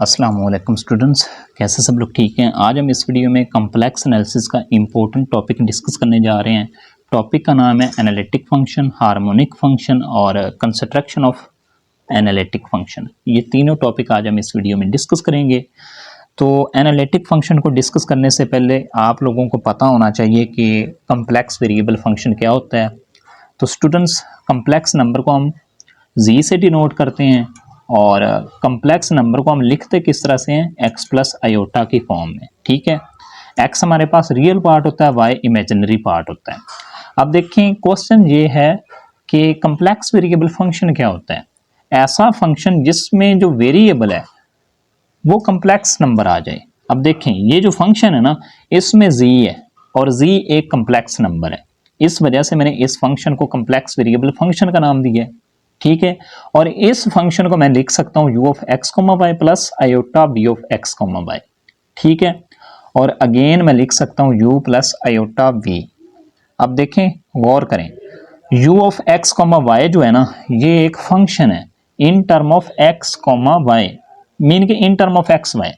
अस्सलाम वालेकुम स्टूडेंट्स, कैसे सब लोग ठीक हैं। आज हम इस वीडियो में कॉम्प्लेक्स एनालिसिस का इम्पोर्टेंट टॉपिक डिस्कस करने जा रहे हैं। टॉपिक का नाम है एनालिटिक फंक्शन, हार्मोनिक फंक्शन और कंस्ट्रक्शन ऑफ एनालिटिक फंक्शन। ये तीनों टॉपिक आज हम इस वीडियो में डिस्कस करेंगे। तो एनालिटिक फंक्शन को डिस्कस करने से पहले आप लोगों को पता होना चाहिए कि कम्प्लेक्स वेरिएबल फंक्शन क्या होता है। तो स्टूडेंट्स, कम्प्लेक्स नंबर को हम जी से डिनोट करते हैं और कम्प्लेक्स नंबर को हम लिखते किस तरह से हैं, एक्स प्लस आयोटा की फॉर्म में। ठीक है, एक्स हमारे पास रियल पार्ट होता है, वाई इमेजिनरी पार्ट होता है। अब देखें, क्वेश्चन ये है कि कम्प्लेक्स वेरिएबल फंक्शन क्या होता है। ऐसा फंक्शन जिसमें जो वेरिएबल है वो कम्प्लेक्स नंबर आ जाए। अब देखें, ये जो फंक्शन है ना, इसमें जी है और जी एक कम्प्लेक्स नंबर है। इस वजह से मैंने इस फंक्शन को कम्प्लेक्स वेरिएबल फंक्शन का नाम दिया है। ठीक है, और इस फंक्शन को मैं लिख सकता हूं u of x comma y plus iota v of x comma y. ठीक है, और अगेन मैं लिख सकता हूं यू प्लस आयोटा वी। अब देखें, गौर करें, U of x comma Y जो है ना, ये एक फंक्शन है in term of x comma Y, mean के in term of x Y.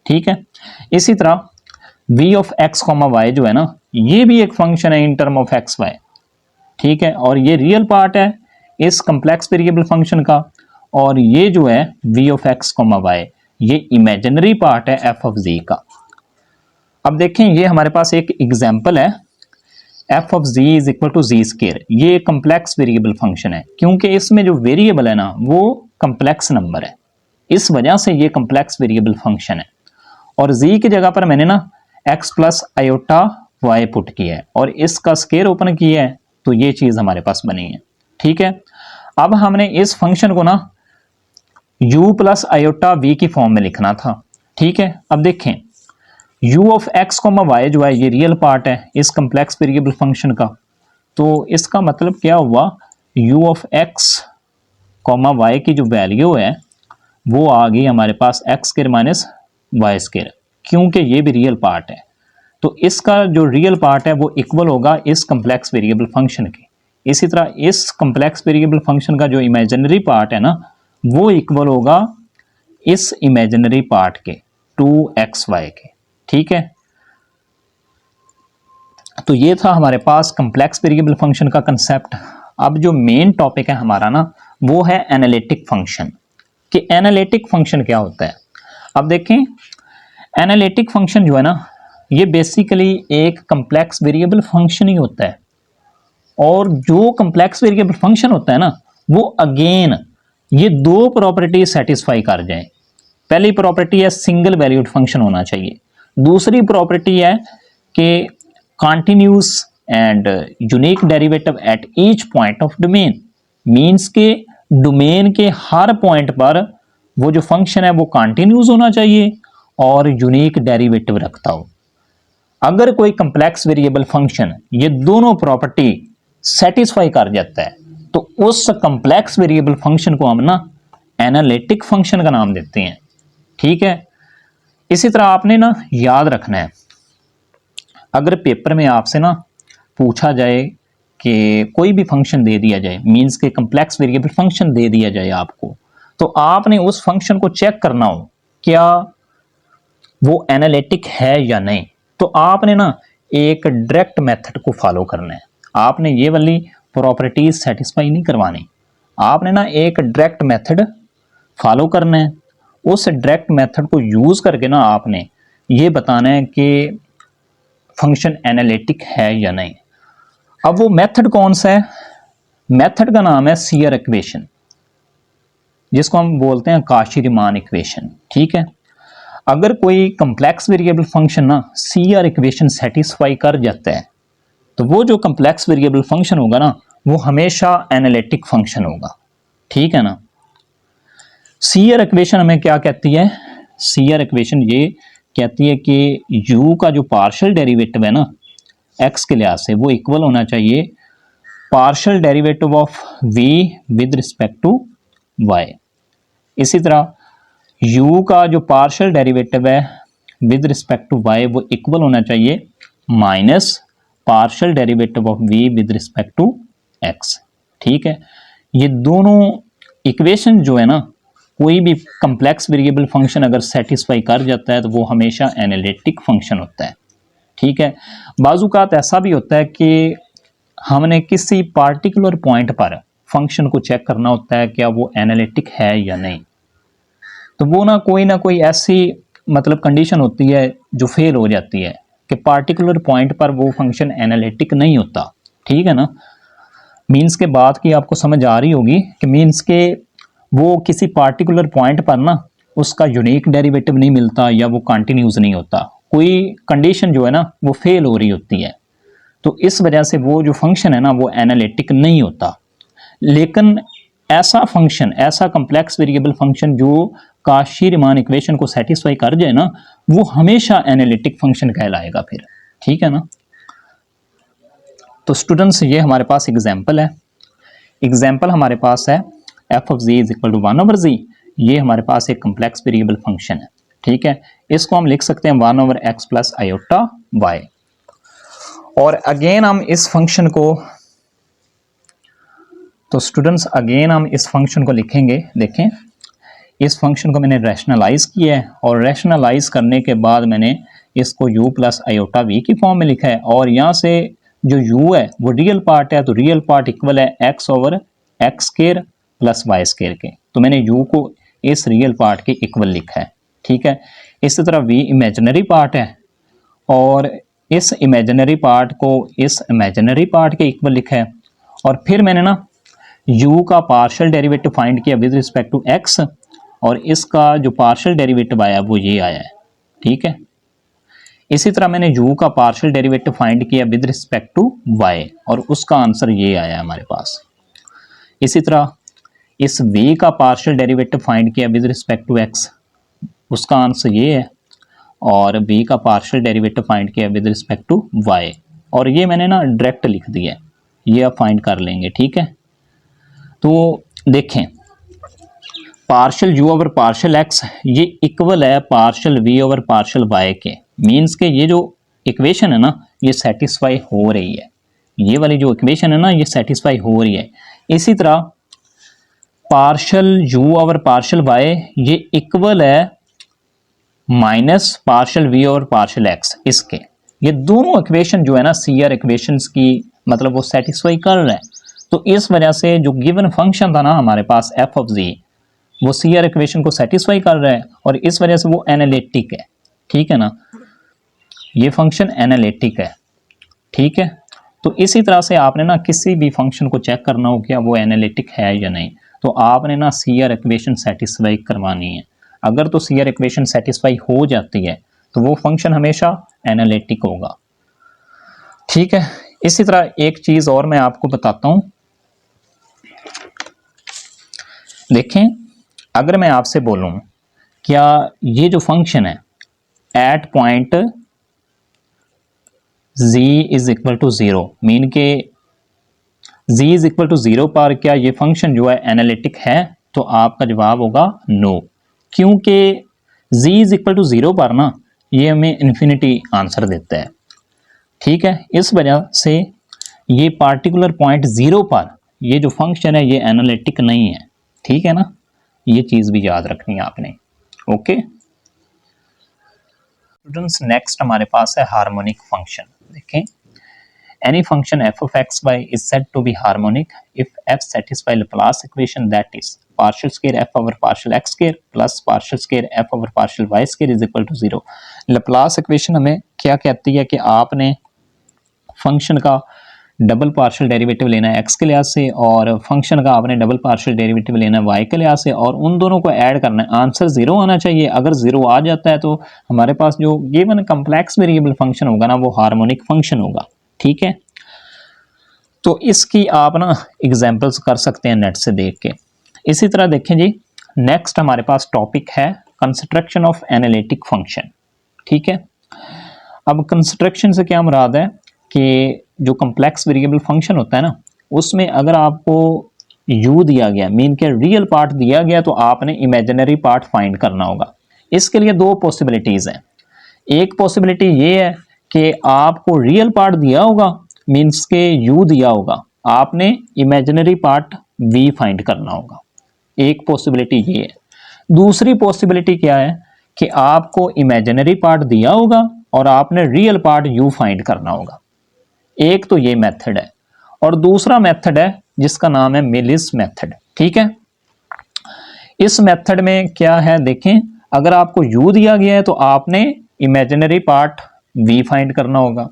ठीक है, इसी तरह V of x comma Y जो है ना, ये भी एक फंक्शन है in term of x Y. ठीक है, और ये रियल पार्ट है इस कम्प्लेक्स वेरिएबल फंक्शन का, और ये जो है v of x comma y, ये इमेजिनरी पार्ट है f ऑफ z का। अब देखें, ये हमारे पास एक एग्जांपल है, f of z is equal to z square. ये कम्प्लेक्स वेरिएबल फंक्शन है क्योंकि इसमें जो वेरिएबल है ना वो कम्प्लेक्स नंबर है, इस वजह से ये कम्प्लेक्स वेरिएबल फंक्शन है। और z की जगह पर मैंने ना x plus iota y put किया है और इसका स्क्वायर ओपन किया है, तो ये चीज हमारे पास बनी है। ठीक है, अब हमने इस फंक्शन को ना u प्लस आयोटा v की फॉर्म में लिखना था। ठीक है, अब देखें, u of x comma Y जो है ये रियल पार्ट है इस कम्प्लेक्स वेरिएबल फंक्शन का। तो इसका मतलब क्या हुआ, u of x comma Y की जो वैल्यू है वो आ गई हमारे पास X square minus Y square, क्योंकि ये भी रियल पार्ट है। तो इसका जो रियल पार्ट है वो इक्वल होगा इस कम्प्लेक्स वेरिएबल फंक्शन के। इसी तरह इस कम्प्लेक्स वेरिएबल फंक्शन का जो इमेजिनरी पार्ट है ना, वो इक्वल होगा इस इमेजिनरी पार्ट के 2xy के। ठीक है, तो ये था हमारे पास कम्प्लेक्स वेरिएबल फंक्शन का कंसेप्ट। अब जो मेन टॉपिक है हमारा ना, वो है एनालिटिक फंक्शन, कि एनालिटिक फंक्शन क्या होता है। अब देखें, एनालिटिक फंक्शन जो है ना, ये बेसिकली एक कम्प्लेक्स वेरिएबल फंक्शन ही होता है। और जो कम्प्लेक्स वेरिएबल फंक्शन होता है ना, वो अगेन ये दो प्रॉपर्टी सेटिस्फाई कर जाए। पहली प्रॉपर्टी है सिंगल वैल्यूड फंक्शन होना चाहिए, दूसरी प्रॉपर्टी है कि continuous and unique derivative at each point of domain, means के डोमेन के हर पॉइंट पर वो जो फंक्शन है वो कॉन्टिन्यूस होना चाहिए और यूनिक डेरिवेटिव रखता हो। अगर कोई कम्प्लेक्स वेरिएबल फंक्शन ये दोनों प्रॉपर्टी सेटिस्फाई कर जाता है तो उस कम्प्लेक्स वेरिएबल फंक्शन को हम ना एनालिटिक फंक्शन का नाम देते हैं। ठीक है, इसी तरह आपने ना याद रखना है, अगर पेपर में आपसे ना पूछा जाए कि कोई भी फंक्शन दे दिया जाए, मींस के कम्प्लेक्स वेरिएबल फंक्शन दे दिया जाए आपको, तो आपने उस फंक्शन को चेक करना हो क्या वो एनालिटिक है या नहीं। तो आपने ना एक डायरेक्ट मेथड को फॉलो करना है, आपने ये वाली प्रॉपर्टीज सेटिस्फाई नहीं करवानी, आपने ना एक डायरेक्ट मेथड फॉलो करना है। उस डायरेक्ट मेथड को यूज करके ना आपने ये बताना है कि फंक्शन एनालिटिक है या नहीं। अब वो मेथड कौन सा है, मेथड का नाम है सीयर इक्वेशन, जिसको हम बोलते हैं काशी-रीमान इक्वेशन। ठीक है, अगर कोई कम्प्लेक्स वेरिएबल फंक्शन ना सीयर इक्वेशन सेटिस्फाई कर जाता है तो वो जो कम्प्लेक्स वेरिएबल फंक्शन होगा ना, वो हमेशा एनालिटिक फंक्शन होगा। ठीक है ना, सीयर इक्वेशन हमें क्या कहती है, सीयर इक्वेशन ये कहती है कि u का जो पार्शियल डेरिवेटिव है ना x के लिहाज से, वो इक्वल होना चाहिए partial derivative of v with respect to y। इसी तरह u का जो पार्शियल डेरिवेटिव है विद रिस्पेक्ट टू y, वो इक्वल होना चाहिए minus partial derivative of v with respect to x। ठीक है, ये दोनों इक्वेशन जो है ना कोई भी कम्प्लेक्स वेरिएबल फंक्शन अगर सेटिस्फाई कर जाता है तो वो हमेशा एनालिटिक फंक्शन होता है। ठीक है, बाज़ूकात ऐसा भी होता है कि हमने किसी पार्टिकुलर पॉइंट पर फंक्शन को चेक करना होता है क्या वो एनालिटिक है या नहीं, तो वो ना कोई ऐसी मतलब कंडीशन होती है जो फेल हो जाती है कि पार्टिकुलर पॉइंट पर वो फंक्शन एनालिटिक नहीं होता। ठीक है ना, मीन्स के बात की आपको समझ आ रही होगी कि मीन्स के वो किसी पार्टिकुलर पॉइंट पर ना उसका यूनिक डेरिवेटिव नहीं मिलता या वो कंटिन्यूस नहीं होता, कोई कंडीशन जो है ना वो फेल हो रही होती है, तो इस वजह से वो जो फंक्शन है ना वो एनालिटिक नहीं होता। लेकिन ऐसा फंक्शन, ऐसा कम्प्लेक्स वेरिएबल फंक्शन जो काशी-रीमान इक्वेशन को सेटिस्फाई कर जाए ना वो हमेशा एनालिटिक फंक्शन कहलाएगा फिर। ठीक है ना, तो स्टूडेंट्स ये हमारे पास एग्जाम्पल है। एग्जाम्पल हमारे पास है f of g is equal to 1/z। ये हमारे पास एक कम्प्लेक्स वेरिएबल फंक्शन है। ठीक है, इसको हम लिख सकते हैं 1/x प्लस आयोटा y। और अगेन हम इस फंक्शन को, तो स्टूडेंट्स अगेन हम इस फंक्शन को लिखेंगे। देखें, इस फंक्शन को मैंने रैशनलाइज किया है और रैशनलाइज करने के बाद मैंने इसको u प्लस आयोटा वी की फॉर्म में लिखा है। और यहाँ से जो u है वो रियल पार्ट है, तो रियल पार्ट इक्वल है x over x square plus y square के, तो मैंने u को इस रियल पार्ट के इक्वल लिखा है। ठीक है, इसी तरह v इमेजिनरी पार्ट है और इस इमेजिनरी पार्ट को इस इमेजिनरी पार्ट के इक्वल लिखा है। और फिर मैंने ना u का पार्शियल डेरिवेटिव फाइंड किया विद रिस्पेक्ट टू x और इसका जो पार्शियल डेरिवेटिव आया वो ये आया है। ठीक है, इसी तरह मैंने u का पार्शियल डेरिवेटिव फाइंड किया विद रिस्पेक्ट टू y और उसका आंसर ये आया हमारे पास। इसी तरह इस v का पार्शियल डेरिवेटिव फाइंड किया विद रिस्पेक्ट टू x, उसका आंसर ये है। और v का पार्शियल डेरिवेटिव फाइंड किया विद रिस्पेक्ट टू y, और ये मैंने ना डायरेक्ट लिख दिया है, ये आप फाइंड कर लेंगे। ठीक है, तो देखें partial u over partial x ये इक्वल है partial v over partial y के। मीन्स के ये जो इक्वेशन है ना ये सेटिस्फाई हो रही है, ये वाली जो इक्वेशन है ना ये सेटिस्फाई हो रही है। इसी तरह partial u over partial y ये इक्वल है minus partial v over partial x, इसके ये दोनों इक्वेशन जो है ना सीआर इक्वेशंस की मतलब वो सेटिस्फाई कर रहे हैं। तो इस वजह से जो गिवन फंक्शन था ना हमारे पास एफ ऑफ जी वो सीआर इक्वेशन को सेटिस्फाई कर रहा है और इस वजह से वो एनालिटिक है। ठीक है ना, ये फंक्शन एनालिटिक है। ठीक है, तो इसी तरह से आपने ना किसी भी फंक्शन को चेक करना हो क्या वो एनालिटिक है या नहीं, तो आपने ना सीआर इक्वेशन सेटिस्फाई करवानी है। अगर तो सीआर इक्वेशन सेटिस्फाई हो जाती है तो वो फंक्शन हमेशा एनालिटिक होगा। ठीक है, इसी तरह एक चीज और मैं आपको बताता हूं। देखें, अगर मैं आपसे बोलूं क्या ये जो फंक्शन है at point z is equal to 0, mean के z इज इक्वल टू 0 पर क्या ये फंक्शन जो है एनालिटिक है, तो आपका जवाब होगा नो, क्योंकि z इज इक्वल टू 0 पर ना ये हमें इन्फिनिटी आंसर देता है। ठीक है, इस वजह से ये पार्टिकुलर पॉइंट 0 पर ये जो फंक्शन है ये एनालिटिक नहीं है। ठीक है ना, ये चीज भी याद रखनी है आपने। ओके स्टूडेंट्स, नेक्स्ट हमारे पास है हार्मोनिक फंक्शन। देखें, any function f of x y is said to be harmonic if f satisfy Laplace equation, that is partial square f over partial x square plus partial square f over partial y square is equal to 0। Laplace equation हमें क्या कहती है कि आपने function का double partial derivative लेना है x के लिहाज से और फंक्शन का आपने डबल पार्शियल डेरिवेटिव लेना है y के लिहाज से और उन दोनों को ऐड करना है। आंसर 0 आना चाहिए। अगर 0 आ जाता है तो हमारे पास जो गिवन कम्प्लेक्स वेरिएबल फंक्शन होगा ना वो हार्मोनिक फंक्शन होगा। ठीक है, तो इसकी आप ना एग्जाम्पल्स कर सकते हैं नेट से देख के। इसी तरह देखें जी, नेक्स्ट हमारे पास टॉपिक है कंस्ट्रक्शन ऑफ एनालिटिक फंक्शन। ठीक है, अब कंस्ट्रक्शन से क्या मुराद है कि जो कम्प्लेक्स वेरिएबल फंक्शन होता है ना उसमें अगर आपको u दिया गया, मीन के रियल पार्ट दिया गया, तो आपने इमेजिनरी पार्ट फाइंड करना होगा। इसके लिए दो पॉसिबिलिटीज हैं। एक पॉसिबिलिटी ये है कि आपको रियल पार्ट दिया होगा, मीन्स के u दिया होगा, आपने इमेजिनरी पार्ट v फाइंड करना होगा। एक पॉसिबिलिटी ये है। दूसरी पॉसिबिलिटी क्या है कि आपको इमेजिनरी पार्ट दिया होगा और आपने रियल पार्ट यू फाइंड करना होगा। एक तो ये मेथड है, और दूसरा मेथड है जिसका नाम है मिलिस मेथड। ठीक है, इस मेथड में क्या है देखें, अगर आपको यू दिया गया है तो आपने इमेजिनरी पार्ट वी फाइंड करना होगा।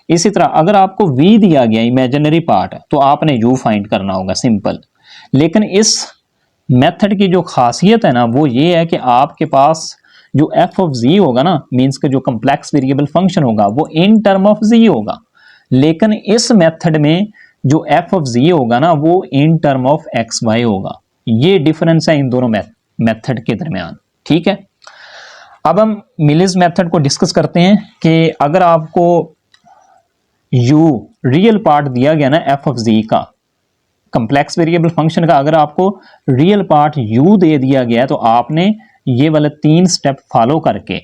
इसी तरह अगर आपको वी दिया गया इमेजिनरी पार्ट तो आपने यू फाइंड करना होगा, सिंपल। लेकिन इस मेथड की जो खासियत है ना वो ये है कि आपके पास जो एफ ऑफ जी होगा ना, मींस के जो कम्प्लेक्स वेरिएबल फंक्शन होगा वो इन टर्म ऑफ जी होगा, लेकिन इस मेथड में जो एफ ऑफ जी होगा ना वो in term of x y होगा। ये डिफरेंस है इन दोनों मेथड के दरमियान। ठीक है, अब हम मिलिस मेथड को डिस्कस करते हैं कि अगर आपको u रियल पार्ट दिया गया ना एफ ऑफ जी का, कम्प्लेक्स वेरिएबल फंक्शन का, अगर आपको रियल पार्ट u दे दिया गया है तो आपने ये वाले 3 स्टेप फॉलो करके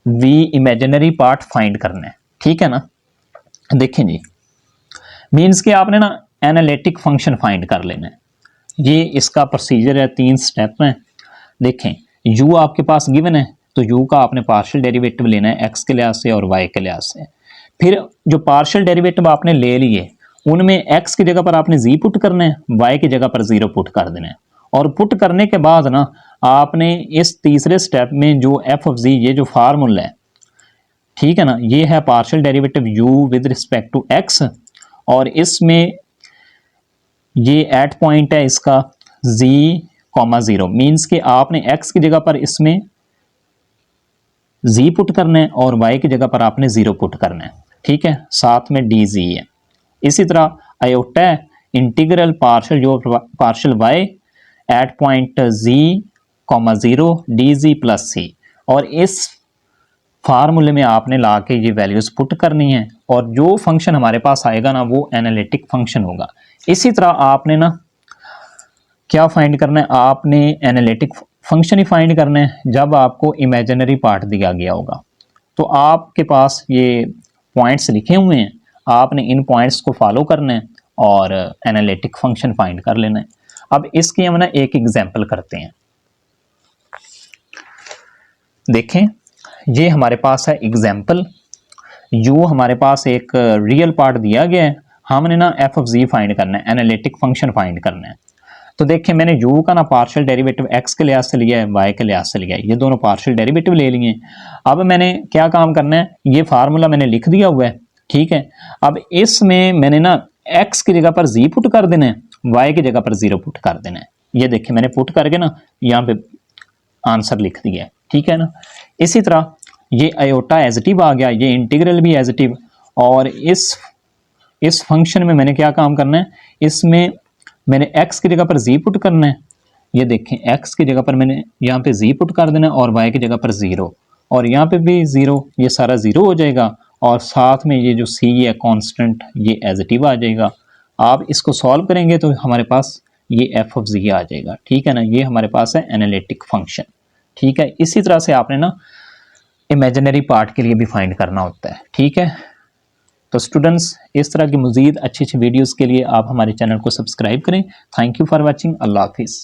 v इमेजिनरी पार्ट फाइंड करना है। ठीक है ना, देखें जी, मीन्स कि आपने ना एनालिटिक फंक्शन फाइंड कर लेना है। ये इसका प्रोसीजर है, 3 स्टेप हैं। देखें, u आपके पास गिवन है तो u का आपने पार्शियल डेरिवेटिव लेना है x के लिहाज से और y के लिहाज से। फिर जो पार्शियल डेरिवेटिव आपने ले लिए उनमें x की जगह पर आपने z पुट करना है, y की जगह पर 0 पुट कर देना है। और पुट करने के बाद ना आपने इस तीसरे स्टेप में जो f ऑफ z, ये जो फार्मूला है, ठीक है ना, ये है partial derivative u with respect to x, और इसमें ये एट पॉइंट है इसका z, 0, मीन्स कि आपने x की जगह पर इसमें z पुट करना है और y की जगह पर आपने 0 पुट करना है। ठीक है, साथ में dz है। इसी तरह आयोटा है integral partial y at point z, 0 dz plus c, और इस फार्मूले में आपने ला के ये वैल्यूज पुट करनी है और जो फंक्शन हमारे पास आएगा ना वो एनालिटिक फंक्शन होगा। इसी तरह आपने ना क्या फाइंड करना है, आपने एनालिटिक फंक्शन ही फाइंड करना है जब आपको इमेजिनरी पार्ट दिया गया होगा। तो आपके पास ये पॉइंट्स लिखे हुए हैं, आपने इन पॉइंट्स को फॉलो करना है और एनालिटिक फंक्शन फाइंड कर लेना है। अब इसकी हम ना एक एग्जांपल करते हैं। देखें, ये हमारे पास है एग्जांपल, u हमारे पास एक रियल पार्ट दिया गया है, हमने ना एफ ऑफ जी फाइंड करना है, एनालिटिक फंक्शन फाइंड करना है। तो देखिए, मैंने u का ना पार्शियल डेरिवेटिव x के लिहाज से लिया है, y के लिहाज से लिया है, ये दोनों पार्शियल डेरिवेटिव ले लिए। अब मैंने क्या काम करना है, ये फार्मूला मैंने लिख दिया हुआ है। ठीक है, अब इसमें मैंने ना x की जगह पर z पुट कर देना है, y की जगह पर 0 पुट कर देना है। ये देखिए मैंने पुट करके ना यहाँ पे आंसर लिख दिया है। ठीक है ना, इसी तरह ये आयोटा एजिटिव आ गया, ये इंटीग्रल भी एजिटिव, और इस फंक्शन में मैंने क्या काम करना है, इसमें मैंने x की जगह पर z पुट करना है। ये देखें, x की जगह पर मैंने यहाँ पे z पुट कर देना है और y की जगह पर 0, और यहाँ पे भी 0, ये सारा 0 हो जाएगा, और साथ में ये जो c है कांस्टेंट, ये एजिटिव आ जाएगा। आप इसको सॉल्व करेंगे तो हमारे पास ये f ऑफ z आ जाएगा। ठीक है ना, ये हमारे पास है एनालिटिक फंक्शन। ठीक है, इसी तरह से आपने ना इमेजिनरी पार्ट के लिए भी फाइंड करना होता है। ठीक है, तो स्टूडेंट्स, इस तरह की मज़ीद अच्छी अच्छी वीडियोस के लिए आप हमारे चैनल को सब्सक्राइब करें। Thank you for watching. अल्लाह हाफिज़।